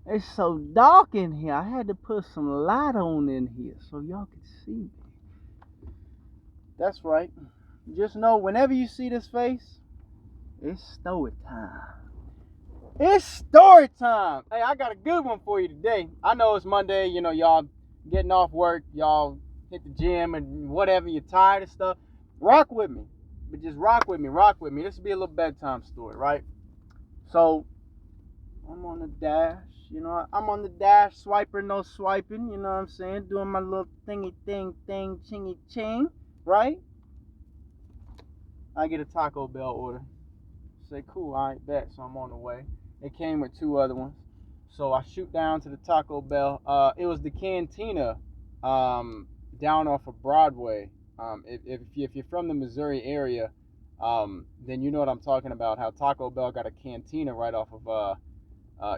It's so dark in here. I had to put some light on in here so y'all could see me. That's right. Just know whenever you see this face, it's story time. It's story time. Hey, I got a good one for you today. I know it's Monday, y'all getting off work, y'all hit the gym and whatever, you're tired of stuff. Rock with me. But just rock with me. This will be a little bedtime story, right? So, I'm on the dash, I'm on the dash, swiping, no swiping, you know what I'm saying? Doing my little thingy thing, chingy ching, right? I get a Taco Bell order. Say, cool, I ain't bet, so I'm on the way. It came with two other ones. So I shoot down to the Taco Bell. It was the Cantina down off of Broadway. If you're from the Missouri area, then you know what I'm talking about. How Taco Bell got a cantina right off of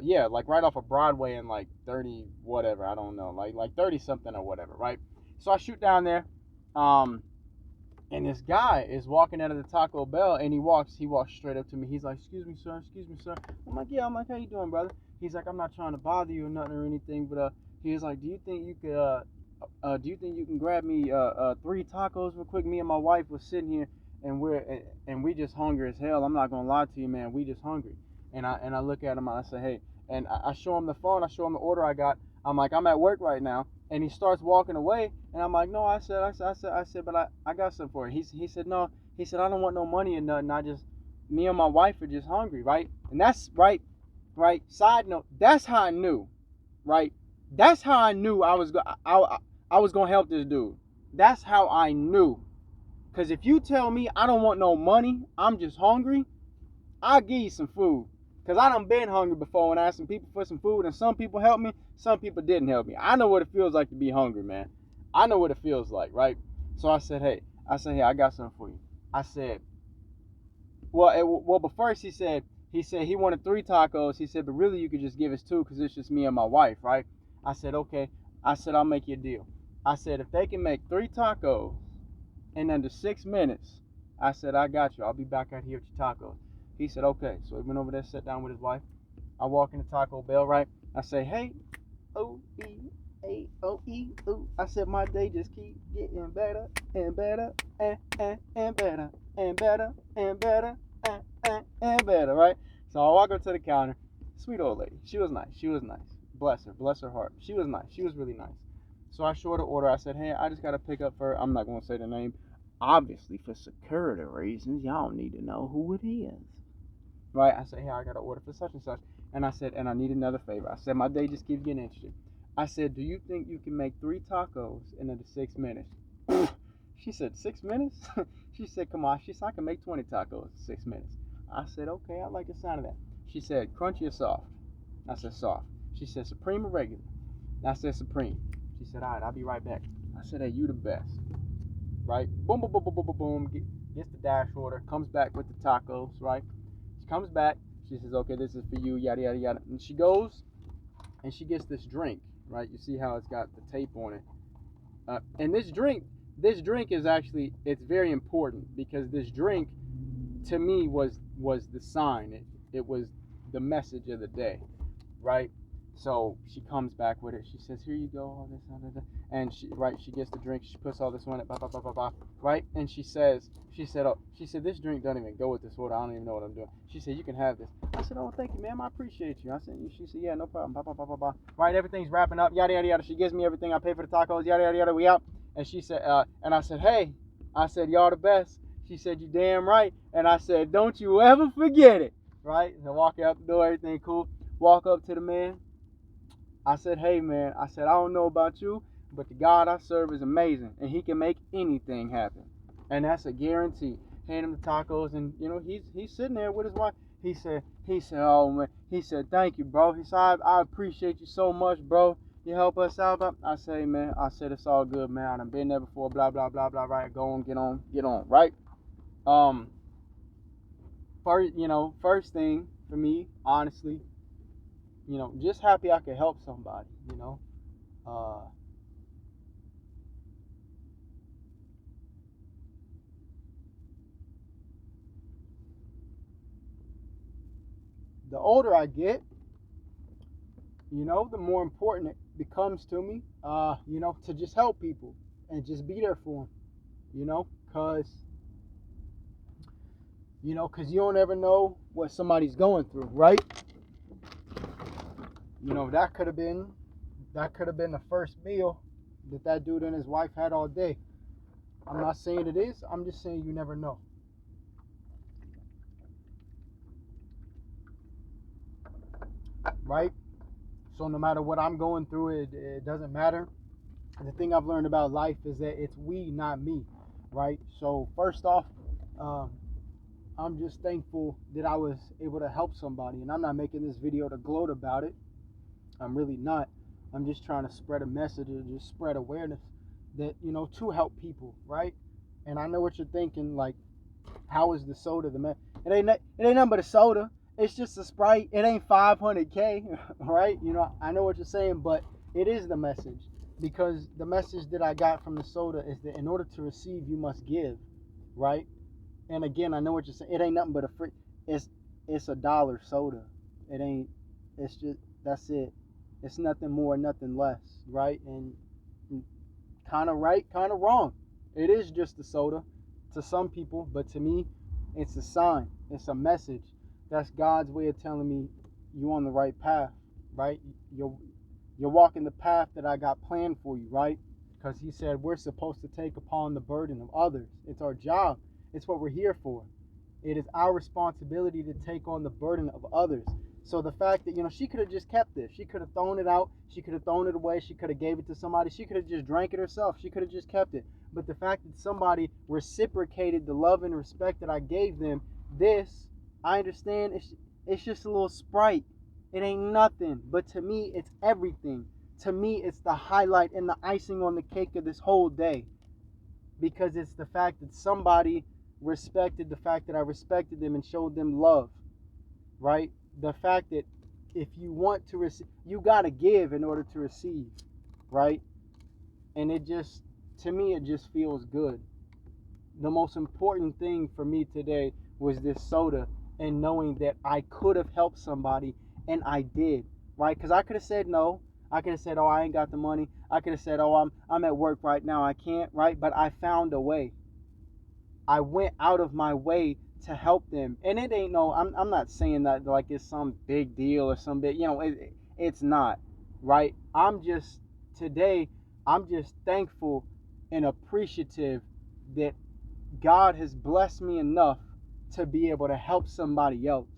yeah, like right off of Broadway in like 30 whatever, I don't know, like 30 something or whatever, right? So I shoot down there, um, and this guy is walking out of the Taco Bell, and he walks straight up to me. He's like, excuse me, sir. I'm like, yeah. I'm like, how you doing, brother? He's like, I'm not trying to bother you or nothing or anything, but he's like, do you think you can grab me three tacos real quick? Me and my wife was sitting here, and we just hungry as hell. I'm not gonna lie to you, man. We just hungry. And I look at him and I say, hey, and I show him the phone. I show him the order I got. I'm like, I'm at work right now. And he starts walking away, and I'm like, no, but I got something for you. He said, no, he said, I don't want no money or nothing. Me and my wife are just hungry, right? And that's right, right. Side note, that's how I knew, right? That's how I knew I was gonna help this dude. That's how I knew. Cause if you tell me I don't want no money, I'm just hungry, I'll give you some food. Cause I done been hungry before and asked some people for some food, and some people helped me, some people didn't help me. I know what it feels like to be hungry, man. I know what it feels like, right? So I said, hey, I got something for you. I said, but first he said he wanted three tacos. He said, but really you could just give us two because it's just me and my wife, right? I said, okay. I said, I'll make you a deal. I said, if they can make three tacos in under 6 minutes, I said, I got you. I'll be back out here with your tacos. He said, okay. So he went over there, sat down with his wife. I walk into Taco Bell, right? I say, hey, O-E-A-O-E, ooh. I said, my day just keep getting better and better and better and better and better and better, right? So I walk up to the counter. Sweet old lady. She was nice. She was nice. Bless her. Bless her heart. She was nice. She was really nice. So I showed her order. I said, hey, I just got to pick up for, I'm not going to say the name. Obviously, for security reasons, y'all need to know who it is. Right? I said, hey, I got to order for such and such. And I said, and I need another favor. I said, my day just keeps getting interesting. I said, do you think you can make three tacos in under 6 minutes? She said, 6 minutes? She said, come on. She said, I can make 20 tacos in 6 minutes. I said, okay, I like the sound of that. She said, crunchy or soft? I said, soft. She said, supreme or regular? I said, supreme. She said, all right, I'll be right back. I said, hey, you the best. Right? Boom, boom, boom, boom, boom, boom, boom. Gets the dash order, comes back with the tacos, right? She comes back. She says, okay, this is for you, yada, yada, yada. And she goes and she gets this drink, right? You see how it's got the tape on it. And this drink is actually, it's very important because this drink to me was the sign. It was the message of the day, right? So she comes back with it. She says, "Here you go, all this, blah, blah, blah." And she gets the drink. She puts all this on it, blah blah blah blah blah, right? And she said, this drink doesn't even go with this order. I don't even know what I'm doing. She said, you can have this. I said, oh, thank you, ma'am. I appreciate you. I said, she said, yeah, no problem. Blah blah blah blah blah. Right, everything's wrapping up. Yada yada yada. She gives me everything. I pay for the tacos. Yada yada yada. We out. And she said, and I said, hey, I said, y'all the best. She said, you damn right. And I said, don't you ever forget it. Right? And I walk out the door. Everything cool. Walk up to the man. I said, hey, man, I said, I don't know about you, but the God I serve is amazing, and he can make anything happen. And that's a guarantee. Hand him the tacos, and, he's sitting there with his wife. He said, oh, man. He said, thank you, bro. He said, I appreciate you so much, bro. You help us out. I say, man, I said, it's all good, man. I done been there before, blah, blah, blah, blah, right? Go on, get on, right? Um, first thing for me, honestly, just happy I could help somebody, Uh, the older I get, the more important it becomes to me, to just help people and just be there for them, because you don't ever know what somebody's going through, right? That could have been the first meal that dude and his wife had all day. I'm not saying it is. I'm just saying you never know. Right? So no matter what I'm going through, it doesn't matter. The thing I've learned about life is that it's we, not me. Right? So first off, I'm just thankful that I was able to help somebody. And I'm not making this video to gloat about it. I'm really not. I'm just trying to spread a message or just spread awareness that, to help people, right? And I know what you're thinking, like, how is the soda the man? It ain't nothing but a soda. It's just a Sprite. It ain't 500K, right? I know what you're saying, but it is the message. Because the message that I got from the soda is that in order to receive, you must give, right? And again, I know what you're saying. It ain't nothing but a free. It's $1 soda. It ain't. It's just, that's it. It's nothing more, nothing less, right? And kind of right, kind of wrong. It is just a soda to some people, but to me, it's a sign. It's a message. That's God's way of telling me you're on the right path, right? You're walking the path that I got planned for you, right? Because He said we're supposed to take upon the burden of others. It's our job. It's what we're here for. It is our responsibility to take on the burden of others. So the fact that, she could have just kept this. She could have thrown it out. She could have thrown it away. She could have gave it to somebody. She could have just drank it herself. She could have just kept it. But the fact that somebody reciprocated the love and respect that I gave them, I understand, it's just a little Sprite. It ain't nothing. But to me, it's everything. To me, it's the highlight and the icing on the cake of this whole day. Because it's the fact that somebody respected the fact that I respected them and showed them love, right? The fact that if you want to receive, you got to give in order to receive, right? And to me, it just feels good. The most important thing for me today was this soda and knowing that I could have helped somebody, and I did, right? Because I could have said no. I could have said, oh, I ain't got the money. I could have said, oh, I'm at work right now. I can't, right? But I found a way. I went out of my way to help them. And it ain't I'm not saying that like it's some big deal or some big, it's not, right? Today, I'm just thankful and appreciative that God has blessed me enough to be able to help somebody else.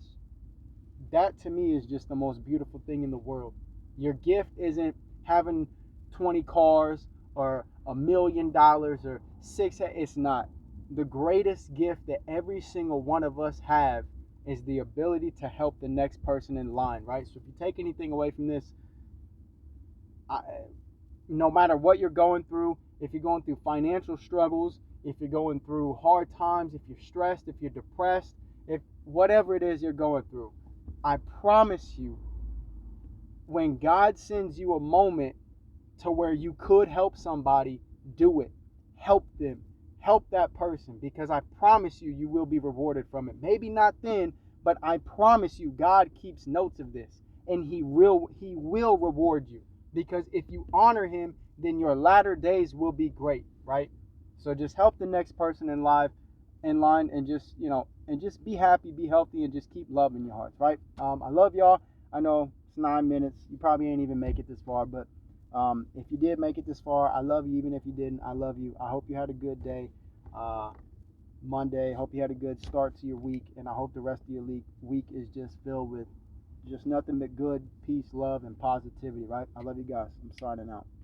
That to me is just the most beautiful thing in the world. Your gift isn't having 20 cars or $1 million or it's not. The greatest gift that every single one of us have is the ability to help the next person in line, right? So if you take anything away from this, no matter what you're going through, if you're going through financial struggles, if you're going through hard times, if you're stressed, if you're depressed, if whatever it is you're going through, I promise you, when God sends you a moment to where you could help somebody, do it. Help them. Help that person, because I promise you, you will be rewarded from it. Maybe not then, but I promise you, God keeps notes of this, and He will reward you, because if you honor Him, then your latter days will be great, right? So just help the next person in line, and just and just be happy, be healthy, and just keep love in your hearts, right? I love y'all. I know it's 9 minutes. You probably ain't even make it this far, but if you did make it this far, I love you. Even if you didn't, I love you. I hope you had a good day. Monday. Hope you had a good start to your week, and I hope the rest of your week is just filled with just nothing but good, peace, love, and positivity, right? I love you guys. I'm signing out.